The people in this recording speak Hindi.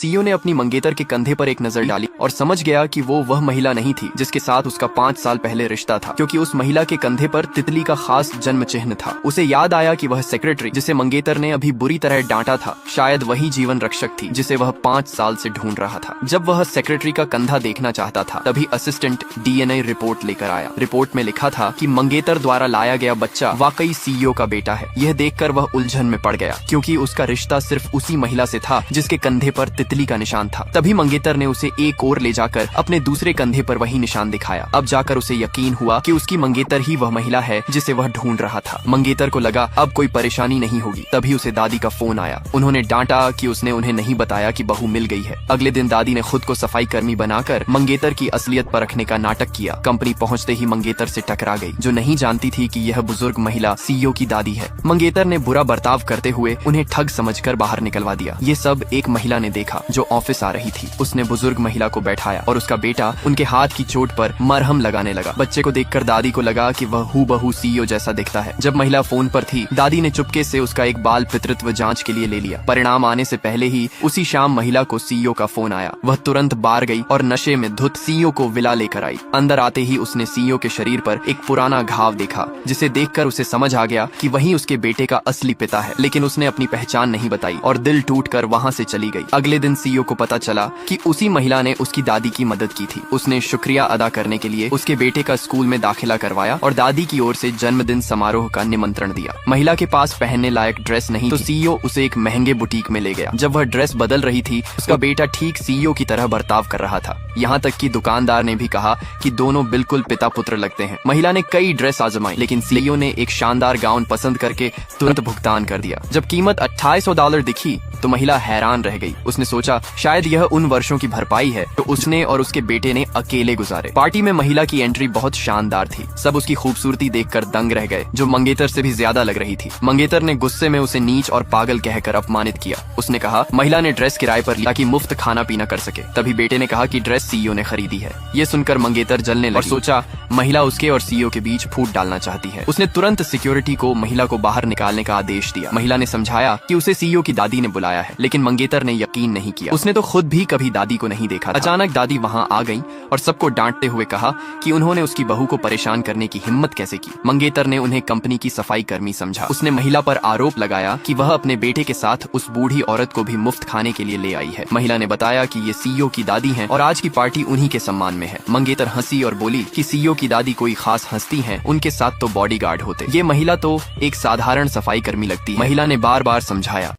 सीईओ ने अपनी मंगेतर के कंधे पर एक नजर डाली और समझ गया कि वो वह महिला नहीं थी जिसके साथ उसका 5 साल पहले रिश्ता था, क्योंकि उस महिला के कंधे पर तितली का खास जन्म चिन्ह था। उसे याद आया कि वह सेक्रेटरी जिसे मंगेतर ने अभी बुरी तरह डांटा था, शायद वही जीवन रक्षक थी जिसे वह 5 साल से ढूंढ रहा था। जब वह सेक्रेटरी का कंधा देखना चाहता था, तभी असिस्टेंट डीएनए रिपोर्ट लेकर आया। रिपोर्ट में लिखा था कि मंगेतर द्वारा लाया गया बच्चा वाकई सीईओ का बेटा है। यह देखकर वह उलझन में पड़ गया, क्योंकि उसका रिश्ता सिर्फ उसी महिला से था जिसके कंधे पर तितली का निशान था। तभी मंगेतर ने उसे एक और ले जाकर अपने दूसरे कंधे पर वही निशान दिखाया। अब जाकर उसे यकीन हुआ कि उसकी मंगेतर ही वह महिला है जिसे वह ढूंढ रहा था। मंगेतर को लगा अब कोई परेशानी नहीं होगी। तभी उसे दादी का फोन आया। उन्होंने डांटा कि उसने उन्हें नहीं बताया कि बहू मिल गई है। अगले दिन दादी ने खुद को सफाई कर्मी बनाकर मंगेतर की असलियत परखने का नाटक किया। कंपनी पहुंचते ही मंगेतर से टकरा गई, जो नहीं जानती थी कि यह बुजुर्ग महिला सीईओ की दादी है। मंगेतर ने बुरा बर्ताव करते हुए उन्हें ठग समझकर बाहर निकलवा दिया। ये सब एक महिला ने देखा जो ऑफिस आ रही थी। उसने बुजुर्ग महिला को बैठाया और उसका बेटा उनके हाथ की चोट पर मरहम लगाने लगा। बच्चे को देखकर दादी को लगा कि वह हूबहू सीईओ जैसा दिखता है। जब महिला फोन पर थी, दादी ने चुपके से उसका एक बाल पितृत्व जांच के लिए ले लिया। परिणाम आने से पहले ही उसी शाम महिला को सीईओ का फोन आया। वह तुरंत बाहर गई और नशे में धुत सीईओ को विला लेकर आई। अंदर आते ही उसने सीईओ के शरीर पर एक पुराना घाव देखा, जिसे देखकर उसे समझ आ गया कि वही उसके बेटे का असली पिता है। लेकिन उसने अपनी पहचान नहीं बताई और दिल टूटकर वहां से चली गई। अगले दिन सीईओ को पता चला कि उसी महिला ने उसकी दादी की मदद की थी। उसने शुक्रिया अदा करने के लिए उसके बेटे का स्कूल में दाखिला करवाया और दादी की ओर से जन्मदिन समारोह का निमंत्रण दिया। महिला के पास पहनने लायक ड्रेस नहीं, तो सीईओ उसे एक महंगे बुटीक में ले गया। जब वह ड्रेस बदल रही थी, उसका बेटा ठीक सीईओ की तरह बर्ताव कर रहा था। यहाँ तक कि दुकानदार ने भी कहा कि दोनों बिल्कुल पिता पुत्र लगते हैं। महिला ने कई ड्रेस आजमाई, लेकिन सीईओ ने एक शानदार गाउन पसंद करके तुरंत भुगतान कर दिया। जब कीमत $2800 दिखी तो महिला हैरान रह गई। उसने सोचा शायद यह उन वर्षों की भरपाई है तो उसने और उसके बेटे ने अकेले गुजारे। पार्टी में महिला की एंट्री बहुत शानदार थी। सब उसकी खूबसूरती देखकर दंग रह गए, जो मंगेतर से भी ज्यादा लग रही थी। मंगेतर ने गुस्से में उसे नीच और पागल कहकर अपमानित किया। उसने कहा महिला ने ड्रेस किराए पर लिया ताकि मुफ्त खाना पीना कर सके। तभी बेटे ने कहा कि ड्रेस सीईओ ने खरीदी है। ये सुनकर मंगेतर जलने लगी और सोचा महिला उसके और सीईओ के बीच फूट डालना चाहती है। उसने तुरंत सिक्योरिटी को महिला को बाहर निकालने का आदेश दिया। महिला ने समझाया कि उसे सीईओ की दादी ने बुलाया है, लेकिन मंगेतर ने यकीन नहीं किया। उसने तो खुद भी कभी दादी को नहीं देखा था। अचानक दादी वहां आ गई और सबको डांटते हुए कहा कि उन्होंने उसकी बहू को परेशान करने की हिम्मत कैसे की। मंगेतर ने उन्हें कंपनी की सफाई कर्मी समझा। उसने महिला पर आरोप लगाया कि वह अपने बेटे के साथ उस बूढ़ी औरत को भी मुफ्त खाने के लिए ले आई है। महिला ने बताया कि ये सीईओ की दादी हैं और आज की पार्टी उन्हीं के सम्मान में है। मंगेतर हंसी और बोली कि सीईओ की दादी कोई खास हस्ती हैं, उनके साथ तो बॉडीगार्ड होते। ये महिला तो एक साधारण सफाई कर्मी लगती है। महिला ने बार बार समझाया